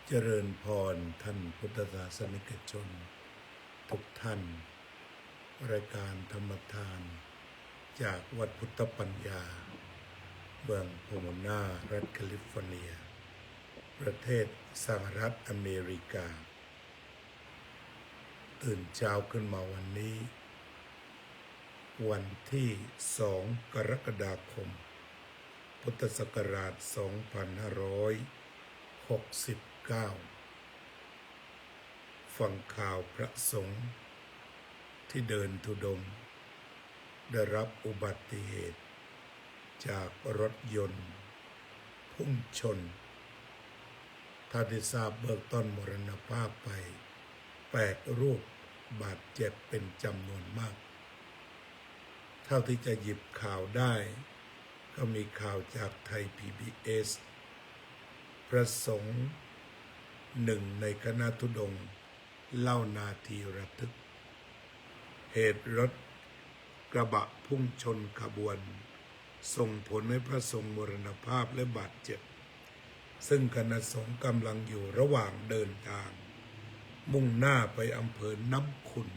เจริญพรท่านพุทธศาสนิกชนทุกท่านรายการธรรมทานจากวัดพุทธปัญญาเมืองโพโมนารัฐแคลิฟอร์เนียประเทศสหรัฐอเมริกาตื่นเช้าขึ้นมาวันนี้วันที่2 กรกฎาคมพุทธศักราช 2569 ฟังข่าวพระสงฆ์ที่เดินธุดงค์ได้รับอุบัติเหตุจากรถยนต์พุ่งชนถ้าได้ทราบเบื้องต้นมรณภาพไป8 รูปบาดเจ็บเป็นจำนวนมากเท่าที่จะหยิบข่าวได้ก็มีข่าวจากไทย PBS พระสงฆ์หนึ่งในคณะธุดงค์เล่านาทีระทึกเหตุรถกระบะพุ่งชนขบวนส่งผลให้พระสงฆ์มรณภาพและบาดเจ็บซึ่งคณะสงฆ์กำลังอยู่ระหว่างเดินทางมุ่งหน้าไปอำเภอน้ำขุ่น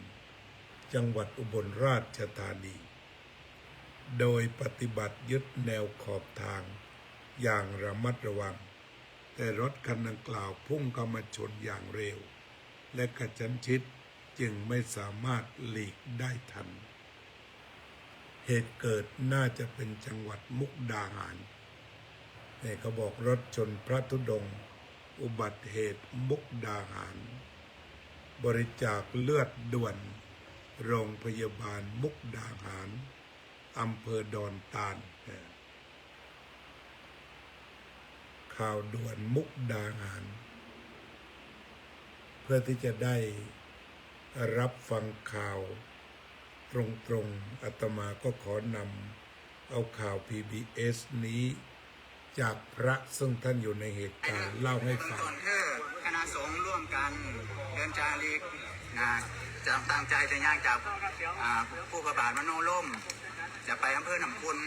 จังหวัดอุบลราชธานีโดยปฏิบัติยึดแนวขอบทางอย่างระมัดระวังแต่รถคันดังกล่าวพุ่งเข้ามาชนอย่างเร็วและกระชั้นชิดจึงไม่สามารถหลีกได้ทันเหตุเกิดน่าจะเป็นจังหวัดมุกดาหารเนี่ยเขาบอกรถชนพระธุดงค์อุบัติเหตุมุกดาหารบริจาคเลือดด่วนโรงพยาบาลมุกดาหารอำเภอดอนตาลข่าวด่วนมุกดาหารเพื่อที่จะได้รับฟังข่าวตรงๆอาตมาก็ขอนำเอาข่าว PBS นี้จากพระซึ่งท่านอยู่ในเหตุการณ์เล่าให้ฟังคณะสงฆ์ร่วมกันเดินจาริกจะตั้งใจจะย่างจากผู้ประบาทมโนล่มจะไปอำเภอหนำคุณ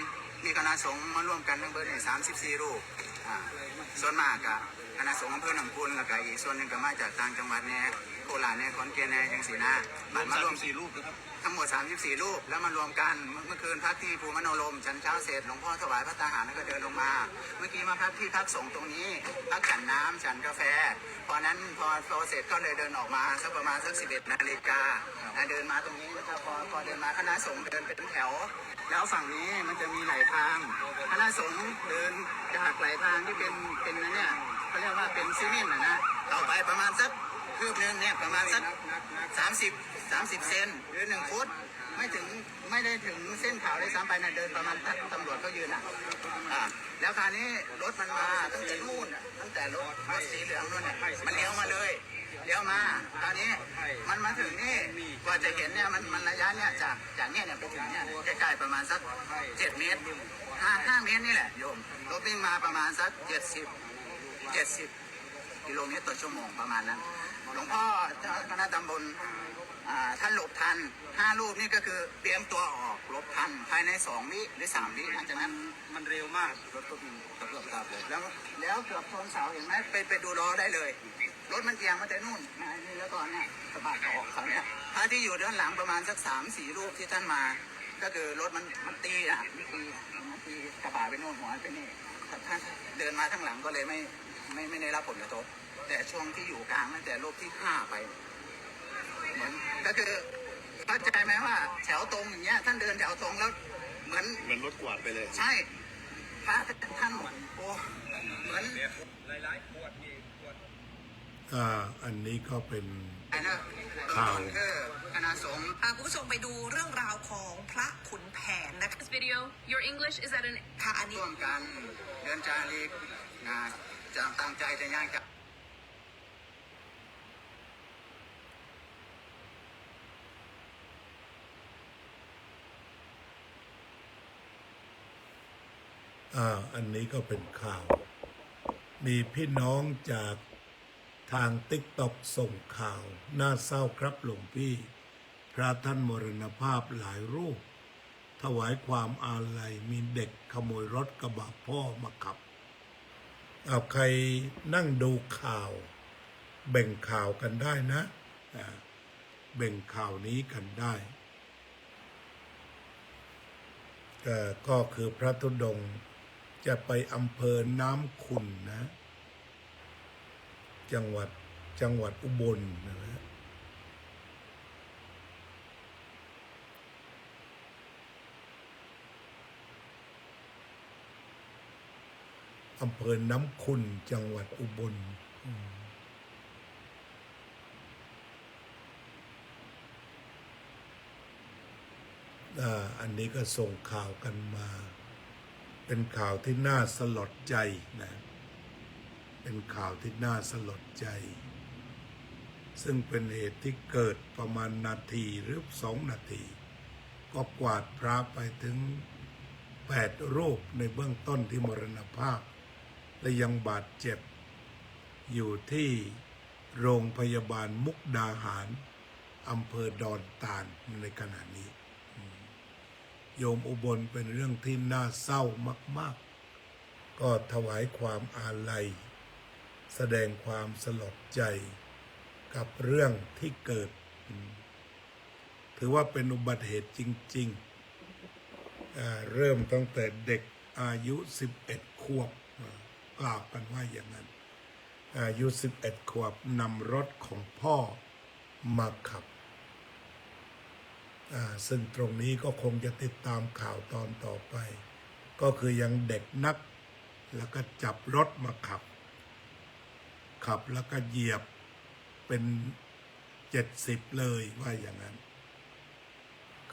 มีคณะสงฆ์มาร่วมกันทั้งเบอร์เนี่ย34 รูปส่วนมากอะคณะสงฆ์อำเภอหนำคุณแล้วก็อีกส่วนหนึ่งก็มาจากต่างจังหวัดเนี่ยโคราชเนี่ยขอนแก่นเนี่ยยังสีหน้าบัตรมาร่วม4 รูปนะครับทั้งหมด34 รูปแล้วมารวมกันเมื่อคืนพักที่ภูมโนลมฉันเช้าเสร็จหลวงพ่อถวายพระตาหารแล้วก็เดินลงมาเมื่อกี้มาพักที่พักสงฆ์ตรงนี้พักฉันน้ำฉันกาแฟพอเสร็จก็เลยเดินออกมาสักประมาณสัก11 นาฬิกาเดินมาตรงนี้นะครับพอเดินมาคณะสงฆ์เดินเป็นแถวแล้วฝั่งนี้มันจะมีไหลทางคณะสงฆ์เดินจากไหลทางที่เป็นเนี่ยเขาเรียกว่าเป็นซีเมนต์นะต่อไปประมาณสักคืบนึงเนี่ยประมาณสัก30 เซนหรือ1 ฟุตไม่ได้ถึงเส้นขาวเลยซ้ำไปนะเดินประมาณตำรวจก็ยืนแล้วคราวนี้รถมันมาตั้งแต่นู่นตั้งแต่รถสีเหลืองนู่นมันเลี้ยวมาเลยเลี้ยวมาคราวนี้มันมาถึงนี่กว่าจะเห็นเนี่ยมันระยะเนี่ยจากเนี่ยไปถึงเนี่ยใกล้ๆประมาณสัก7 เมตร5 เมตรนี่แหละโยมรถวิ่งมาประมาณสัก70 กิโลเมตรต่อชั่วโมงประมาณนั้นหลวงพ่อคณะตำบลท่านหลบทัน5 รูปนี่ก็คือเตรียมตัวออกหลบทันภายใน2 วิหรือ3 วิหลังจากนั้นมันเร็วมากรถก็วิ่งเกือบเลยแล้วเกือบชนเสาเห็นไหมไปดูล้อได้เลยรถมันเอียงมาแต่นู่นนี่แล้วก่อนเนี่ยสะบัดออกเขาเนี่ยพระที่อยู่ด้านหลังประมาณสัก3-4 รูปที่ท่านมาก็คือรถมันตีกระบะไปโน่นหัวไปนี่ท่านเดินมาทั้งหลังก็เลยไม่ได้รับผลกระทบแต่ช่วงที่อยู่กลางตั้งแต่รูปที่5ไปเหมือนก็คือเข้าใจไหมว่าแถวตรงอย่างเงี้ยท่านเดินแถวตรงแล้วเหมือนรถกวาดไปเลยใช่พระท่านโอ้เหมือนอันนี้ก็เป็นข่าวคณะสงฆ์คุณผู้ชมไปดูเรื่องราวของพระขุนแผนนะคะ This video your English is at an ค่ะอันนี้ร่วมกันเดินจาริกจะตั้งใจจะย่างจากอันนี้ก็เป็นข่าวมีพี่น้องจากทางTikTokส่งข่าวน่าเศร้าครับหลวงพี่พระท่านมรณภาพหลายรูปถวายความอาลัยมีเด็กขโมยรถกระบะพ่อมาขับ เอาใครนั่งดูข่าวแบ่งข่าวกันได้นะแบ่งข่าวนี้กันได้ก็คือพระธุดงค์จะไปอำเภอน้ำขุ่นนะจังหวัดอุบลนะอำเภอน้ำขุ่นจังหวัดอุบลอันนี้ก็ส่งข่าวกันมาเป็นข่าวที่น่าสลดใจนะเป็นข่าวที่น่าสลดใจซึ่งเป็นเหตุที่เกิดประมาณนาทีหรือ2 นาทีก็กวาดพระไปถึง8 รูปในเบื้องต้นที่มรณภาพและยังบาดเจ็บอยู่ที่โรงพยาบาลมุกดาหารอำเภอดอนตาลในขณะนี้โยมอุบลเป็นเรื่องที่น่าเศร้ามากๆก็ถวายความอาลัยแสดงความสลดใจกับเรื่องที่เกิดถือว่าเป็นอุบัติเหตุจริงๆเริ่มตั้งแต่เด็กอายุ11 ขวบกล่าวกันว่าอย่างนั้นอายุ11 ขวบนำรถของพ่อมาขับซึ่งตรงนี้ก็คงจะติดตามข่าวตอนต่อไปก็คือยังเด็กนักแล้วก็จับรถมาขับแล้วก็เหยียบเป็น70เลยว่าอย่างนั้น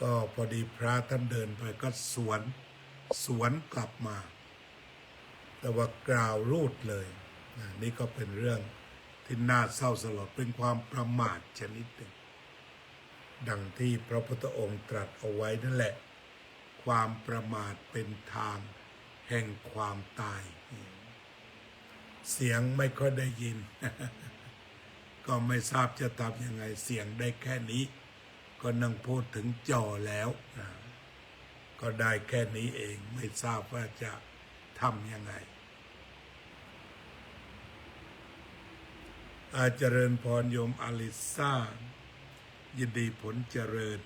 ก็พอดีพระท่านเดินไปก็สวนกลับมาแต่ว่ากล่าวรูดเลยนี่ก็เป็นเรื่องที่น่าเศร้าสลดเป็นความประมาทชนิดหนึ่งดังที่พระพุทธองค์ตรัสเอาไว้นั่นแหละความประมาทเป็นทางแห่งความตายเสียงไม่ค่อยได้ยิน ก็ไม่ทราบจะทำยังไงเสียงได้แค่นี้ก็นั่งพูดถึงจอแล้วก็ได้แค่นี้เองไม่ทราบว่าจะทำยังไงเจริญพรโยมอลิซ่ายินดีผลเจริญ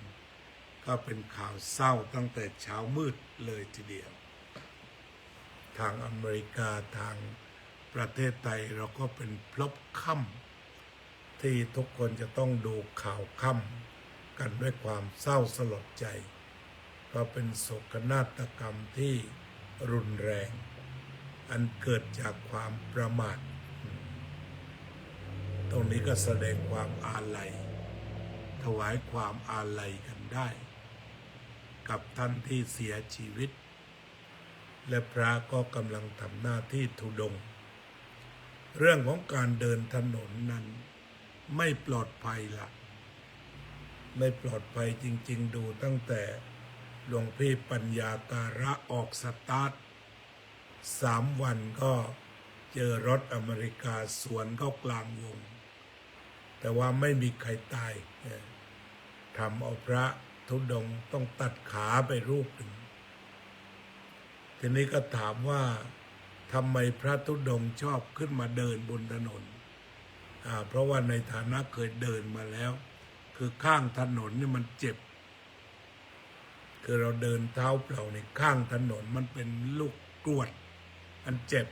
ก็เป็นข่าวเศร้าตั้งแต่เช้ามืดเลยทีเดียวทางอเมริกาทางประเทศไทยเราก็เป็นพลบค่ำที่ทุกคนจะต้องดูข่าวค่ำกันด้วยความเศร้าสลดใจเพราะเป็นโศกนาฏกรรมที่รุนแรงอันเกิดจากความประมาทตรงนี้ก็แสดงความอาลัยถวายความอาลัยกันได้กับท่านที่เสียชีวิตและพระก็กำลังทำหน้าที่ธุดงค์เรื่องของการเดินถนนนั้นไม่ปลอดภัยละไม่ปลอดภัยจริงๆดูตั้งแต่หลวงพี่ปัญญาการะออกสตาร์ท3 วันก็เจอรถอเมริกาสวนเข้ากลางวงแต่ว่าไม่มีใครตายทำเอาพระธุดงค์ต้องตัดขาไปรูปหนึ่งทีนี้ก็ถามว่าทำไมพระธุดงค์ชอบขึ้นมาเดินบนถนนเพราะว่าในฐานะเคยเดินมาแล้วคือข้างถนนนี่มันเจ็บคือเราเดินเท้าเปล่าในข้างถนนมันเป็นลูกกรวดมันเจ็บ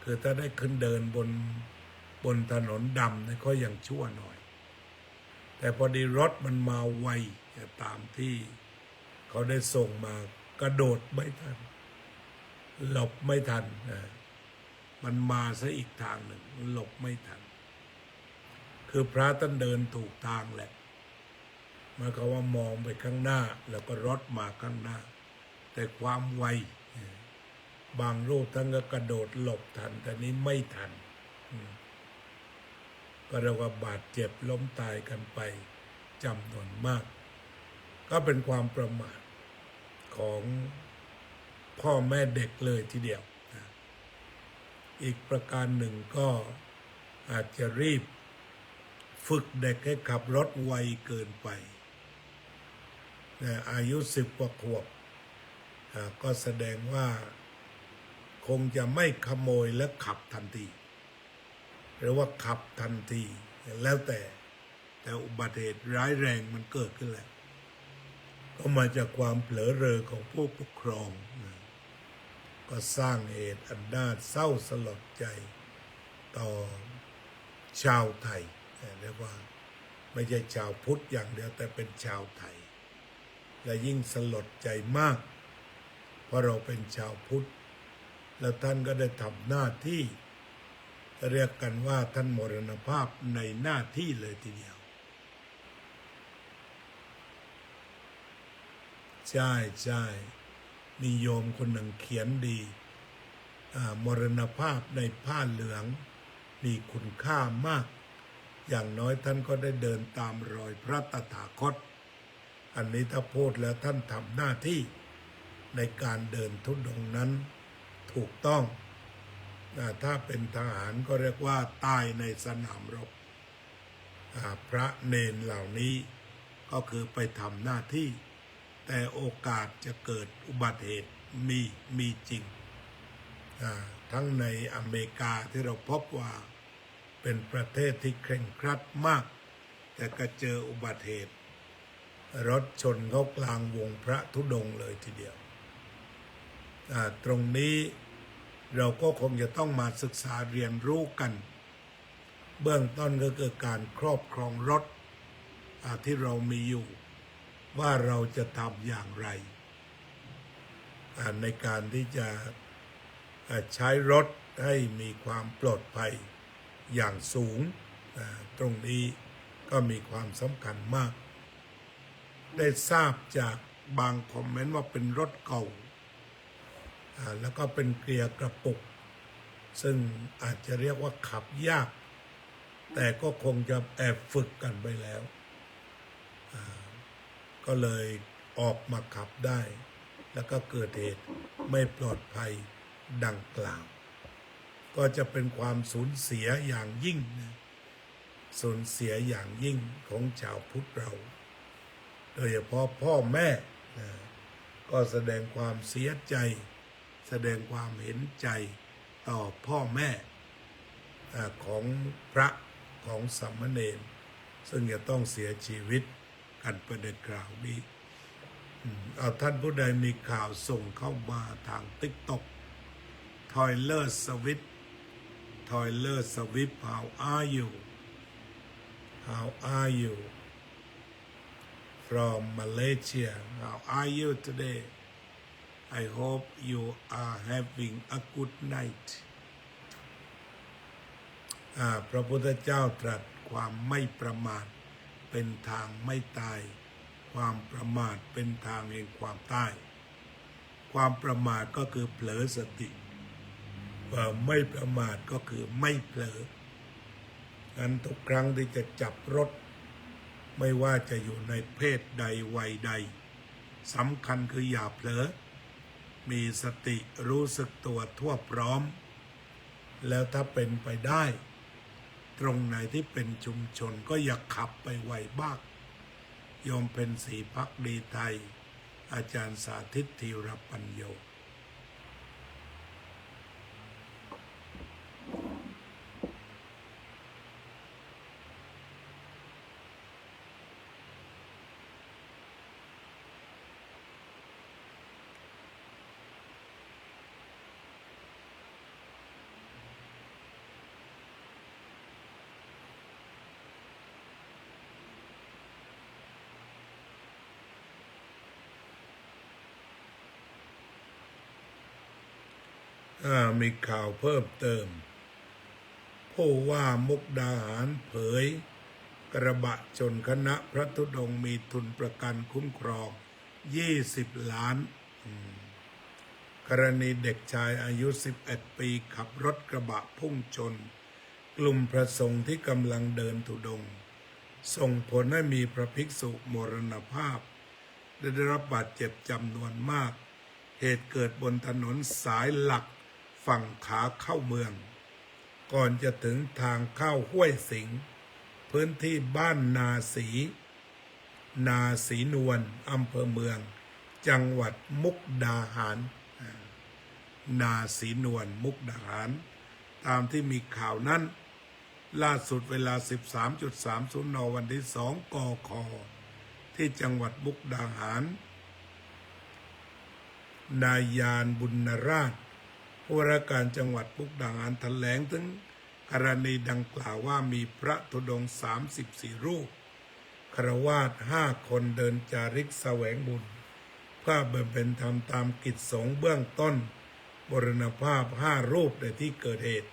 คือถ้าได้ขึ้นเดินบนถนนดำนี่ก็ยังชั่วหน่อยแต่พอดีรถมันมาไวตามที่เขาได้ส่งมากระโดดไม่ทันหลบไม่ทันมันมาซะอีกทางหนึ่งหลบไม่ทันคือพระท่านเดินถูกทางแหละหมายความว่ามองไปข้างหน้าแล้วก็รถมาข้างหน้าแต่ความไวบางรูปท่านก็กระโดดหลบทันแต่นี้ไม่ทันก็เรียกว่าบาดเจ็บล้มตายกันไปจำนวนมากก็เป็นความประมาทของพ่อแม่เด็กเลยทีเดียวอีกประการหนึ่งก็อาจจะรีบฝึกเด็กให้ขับรถไวเกินไปอายุ10 กว่าขวบก็แสดงว่าค คงจะไม่ขโมยและขับทันทีหรือว่าขับทันทีแล้วแต่อุบัติเหตุร้ายแรงมันเกิดขึ้นแล้วก็มาจากความเผลอเรอของผู้ปกครองนะก็สร้างเหตุอันน่าเศร้าสลดใจต่อชาวไทยเรียกว่าไม่ใช่ชาวพุทธอย่างเดียวแต่เป็นชาวไทยและยิ่งสลดใจมากเพราะเราเป็นชาวพุทธแล้วท่านก็ได้ทำหน้าที่เรียกกันว่าท่านมรณภาพในหน้าที่เลยทีเดียวใช่มีโยมคนหนึ่งเขียนดีมรณภาพในผ้าเหลืองมีคุณค่ามากอย่างน้อยท่านก็ได้เดินตามรอยพระตถาคตอันนี้ถ้าพูดแล้วท่านทำหน้าที่ในการเดินธุดงค์นั้นถูกต้องถ้าเป็นทหารก็เรียกว่าตายในสนามรบพระเนนเหล่านี้ก็คือไปทำหน้าที่แต่โอกาสจะเกิดอุบัติเหตุมีจริงทั้งในอเมริกาที่เราพบว่าเป็นประเทศที่เคร่งครัดมากแต่ก็เจออุบัติเหตุรถชนเขากลางวงพระธุดงค์เลยทีเดียวตรงนี้เราก็คงจะต้องมาศึกษาเรียนรู้กันเบื้องต้นก็คือการครอบครองรถที่เรามีอยู่ว่าเราจะทำอย่างไรในการที่จะใช้รถให้มีความปลอดภัยอย่างสูงตรงนี้ก็มีความสำคัญมากได้ทราบจากบางคอมเมนต์ว่าเป็นรถเก่าแล้วก็เป็นเกียร์กระปุกซึ่งอาจจะเรียกว่าขับยากแต่ก็คงจะแอบฝึกกันไปแล้วก็เลยออกมาขับได้แล้วก็เกิดเหตุไม่ปลอดภัยดังกล่าวก็จะเป็นความสูญเสียอย่างยิ่งสูญเสียอย่างยิ่งของชาวพุทธเราโดยเฉพาะพ่อแม่ก็แสดงความเสียใจแสดงความเห็นใจต่อพ่อแม่ของพระของสามเณรซึ่งจะต้องเสียชีวิตกันประเด็นกล่าวนี้เอาท่านผู้ใดมีข่าวส่งเข้ามาทาง TikTok Toiler Swift how are you from Malaysia how are you today I hope you are having a good night พระพุทธเจ้าตรัสความไม่ประมาทเป็นทางไม่ตายความประมาทเป็นทางแห่งความตายความประมาทก็คือเผลอสติความไม่ประมาทก็คือไม่เผลองั้นทุกครั้งที่จะจับรถไม่ว่าจะอยู่ในเพศใดวัยใดสำคัญคืออย่าเผลอมีสติรู้สึกตัวทั่วพร้อมแล้วถ้าเป็นไปได้ตรงไหนที่เป็นชุมชนก็อย่าขับไปไวบ้างโยมเป็นศรีภักดีไทยอาจารย์สาธิตธีรปัญโย มีข่าวเพิ่มเติมผู้ว่ามุกดาหารเผยกระบะชนคณะพระธุดงค์มีทุนประกันคุ้มครอง20 ล้านกรณีเด็กชายอายุ11 ปีขับรถกระบะพุ่งชนกลุ่มพระสงฆ์ที่กำลังเดินธุดงค์ส่งผลให้มีพระภิกษุมรณภาพได้รับบาดเจ็บจำนวนมากเหตุเกิดบนถนนสายหลักฝั่งขาเข้าเมืองก่อนจะถึงทางเข้าห้วยสิงห์พื้นที่บ้านนาสีนวลอำเภอเมืองจังหวัดมุกดาหาร นาศรีนวลมุกดาหาร ตามที่มีข่าวนั้นล่าสุดเวลา 13.30 น.วันที่ 2 กค.ที่จังหวัดมุกดาหาร นายยานบุญราชผู้ว่าราชการจังหวัดมุกดาหารแถลงถึงกรณีดังกล่าวว่ามีพระธุดงค์34 รูปฆราวาส5 คนเดินจาริกแสวงบุญเพื่อบำเพ็ญธรรมตามกิจสงฆ์เบื้องต้นมรณภาพ5 รูปในที่เกิดเหตุ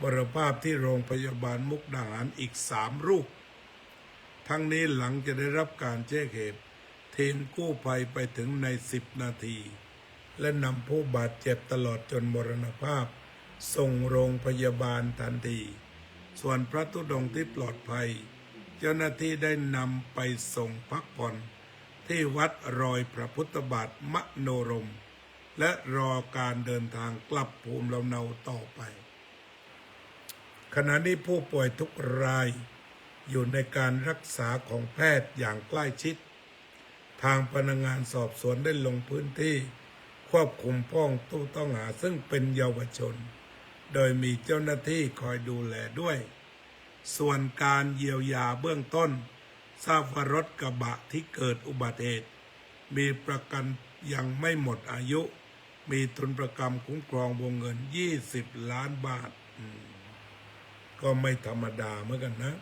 มรณภาพที่โรงพยาบาลมุกดาหารอีก3 รูปทั้งนี้หลังจะได้รับการแจ้งเหตุทีมกู้ภัยไปถึงใน10 นาทีและนำผู้บาดเจ็บตลอดจนมรณภาพส่งโรงพยาบาลทันทีส่วนพระธุดงค์ที่ปลอดภัยเจ้าหน้าที่ได้นำไปส่งพักผ่อนที่วัดรอยพระพุทธบาทมโนรมและรอการเดินทางกลับภูมิลำเนาต่อไปขณะนี้ผู้ป่วยทุกรายอยู่ในการรักษาของแพทย์อย่างใกล้ชิดทางพนักงานสอบสวนได้ลงพื้นที่ควบคุมผู้ต้องหาซึ่งเป็นเยาวชนโดยมีเจ้าหน้าที่คอยดูแลด้วยส่วนการเยียวยาเบื้องต้นทราบว่ารถกระบะที่เกิดอุบัติเหตุมีประกันยังไม่หมดอายุมีทุนประกันคุ้มครองวงเงิน20 ล้านบาทก็ไม่ธรรมดาเหมือนกันนะ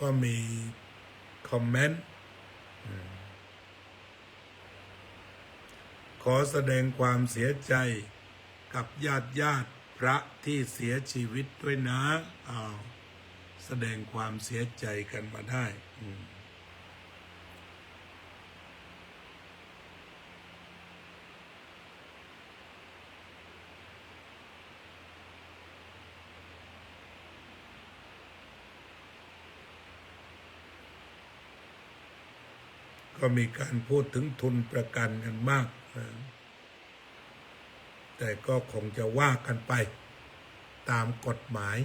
ก็มีคอมเมนต์ขอแสดงความเสียใจกับญาติพระที่เสียชีวิตด้วยนะแสดงความเสียใจกันมาได้ก็มีการพูดถึงทุนประกันกันมากแต่ก็คงจะว่ากันไปตามกฎหมาย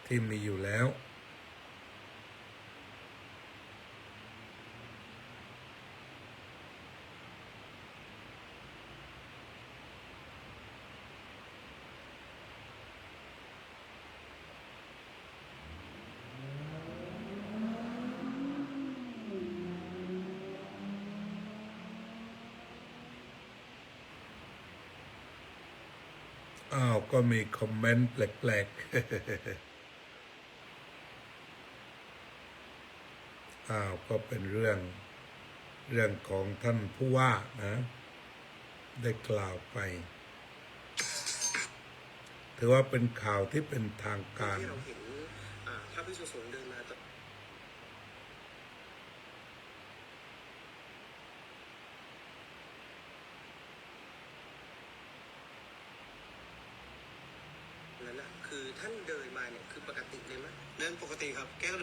ที่มีอยู่แล้วก็มีคอมเมนต์แปลกๆก็เป็นเรื่องของท่านผู้ว่านะได้กล่าวไปถือว่าเป็นข่าวที่เป็นทางการที่เราเห็นพระภิกษุสงฆ์เดินมานั้นนะคือท่านเดินมาเนี่ยคือปกติเลยไหมเดินปกติครับแกก็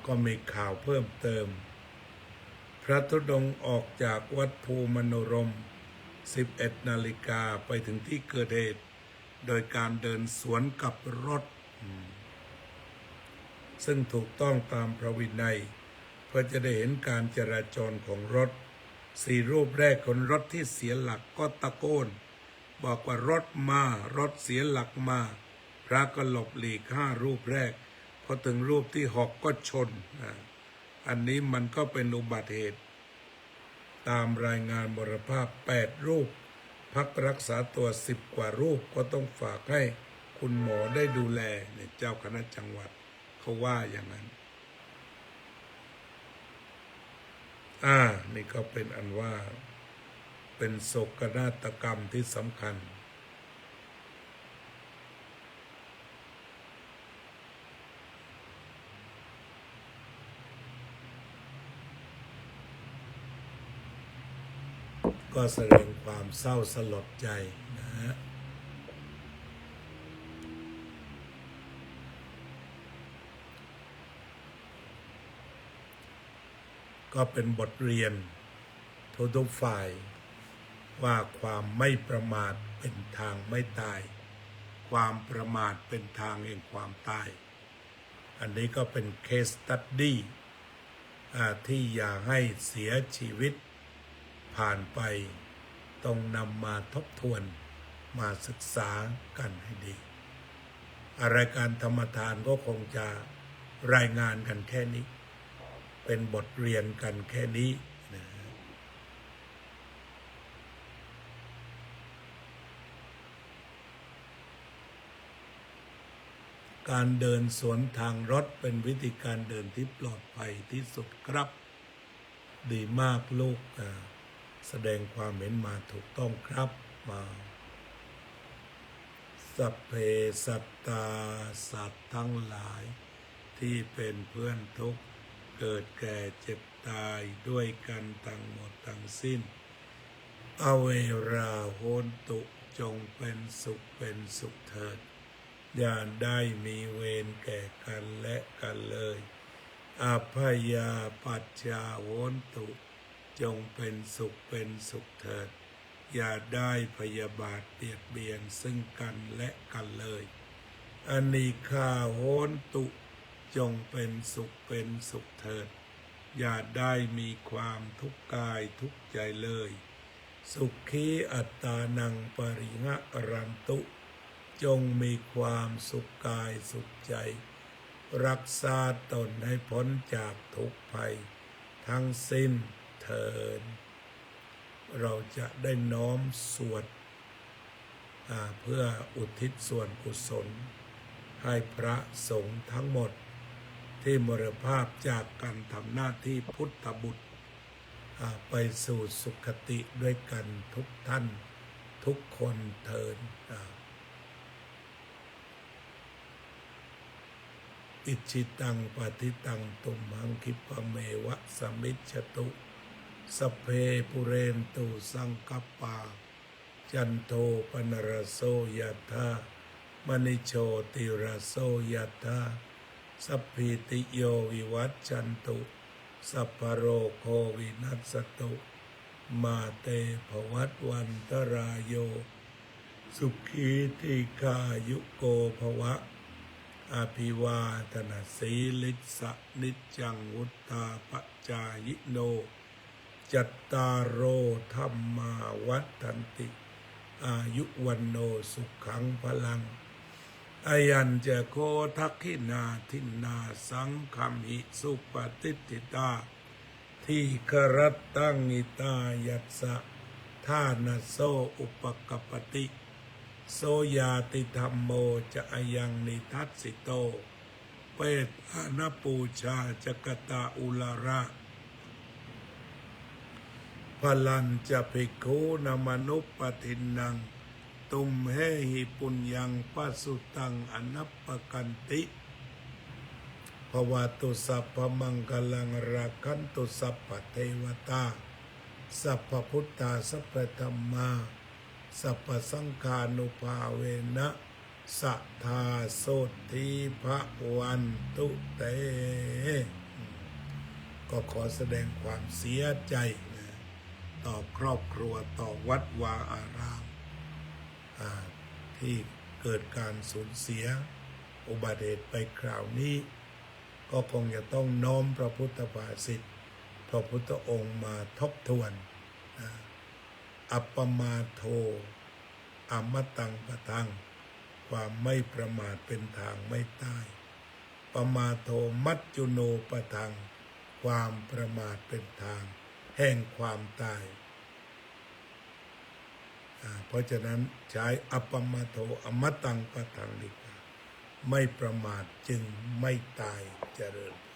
ก็มีข่าวเพิ่มเติมพระธุดงค์ออกจากวัดภูมโนรม 11 นาฬิกาไปถึงที่เกิดเหตุโดยการเดินสวนกับรถซึ่งถูกต้องตามพระวินัยเพื่อจะได้เห็นการจราจรของรถ4 รูปแรกคนรถที่เสียหลักก็ตะโกนบอกว่ารถเสียหลักมาพระก็หลบหลีก5 รูปแรกพอถึงรูปที่6ก็ชนอันนี้มันก็เป็นอุบัติเหตุตามรายงานมรณภาพ8 รูปพักรักษาตัว10 กว่ารูปก็ต้องฝากให้คุณหมอได้ดูแลเนี่ยเจ้าคณะจังหวัดเขาว่าอย่างนั้นนี่ก็เป็นอันว่าเป็นโศกนาฏกรรมที่สำคัญ ก็แสดงความเศร้าสลดใจนะฮะก็เป็นบทเรียนทุกฝ่ายว่าความไม่ประมาทเป็นทางไม่ตายความประมาทเป็นทางแห่งความตายอันนี้ก็เป็นเคสสตั๊ดดี้ที่อย่าให้เสียชีวิตผ่านไปต้องนำมาทบทวนมาศึกษากันให้ดีรายการธรรมทานก็คงจะรายงานกันแค่นี้เป็นบทเรียนกันแค่นี้นะการเดินสวนทางรถเป็นวิธีการเดินที่ปลอดภัยที่สุดครับดีมากลูกแสดงความเห็นมาถูกต้องครับมาสัพเพสัตตาสัตว์ทั้งหลายที่เป็นเพื่อนทุกข์เกิดแก่เจ็บตายด้วยกันทั้งหมดทั้งสิ้นอเวราโหนตุจงเป็นสุขเถิดอย่าได้มีเวรแก่กันและกันเลยอภัยยาปัจจาโหนตุจงเป็นสุขเถิดอย่าได้พยาบาทเบียดเบียนซึ่งกันและกันเลยอนิฆาโหนตุจงเป็นสุขเถิดอย่าได้มีความทุกข์กายทุกข์ใจเลยสุขีอัตตานังปริหะรันตุจงมีความสุขกายสุขใจรักษาตนให้พ้นจากทุกข์ภัยทั้งสิ้นเถิดเราจะได้น้อมสวดเพื่ออุทิศส่วนกุศลให้พระสงฆ์ทั้งหมดที่มรณภาพจากการทำหน้าที่พุทธบุตรไปสู่สุคติด้วยกันทุกท่านทุกคนเถิดอิจิตังปฏิตังตุมหังคิปะเมวะสมิจฉตุสัพเพปุเรนตุสังกปปาจันโทปนรโสยถามณิโชติรโสยถาสัพพิติโยวิวัชชันตุสัพพโรโควินัสตุมาเตภวัตวันตรายโยสุขีติกายุโกภวะอภิวาทนาสีลิสะนิจจังวุตตาปจายิโนจัตตารโอธรรมาวัฏันติอายุวันโนสุขังพลังอายัญจะโคทักขินาทินนาสังคัมหิสุปฏิติตาทีครัตตังอิตายัสสะทานาโสอุปกปติโสยาติธรรมโมจะอายังนิทัสสิโตเปตานปูชาจกตาอุลาระพลันจะภิกขุนมนุปปทินังตุมเหหิปุญญังปัสสุตังอนัปปกันติภวตุสัพพมังคลังราคันตุสัพพเทวตาสัพพพุทธาสัพพธัมมาสัพพสังฆานุภาเวนะสัทธาโสติภวันตุเตก็ขอแสดงความเสียใจต่อครอบครัวต่อวัดวาอารามที่เกิดการสูญเสียอุบัติเหตุไปคราวนี้ก็คงจะต้องน้อมพระพุทธภาษิตพระพุทธองค์มาทบทวนอัปปมาโทอมตังปะทังความไม่ประมาทเป็นทางไม่ตายปมาโทมัจจุโนปะทังความประมาทเป็นทางแห่งความตายเพราะฉะนั้นใช้อัปปมาโทอมตังปะทังดีกว่าไม่ประมาทจึงไม่ตายเจริญ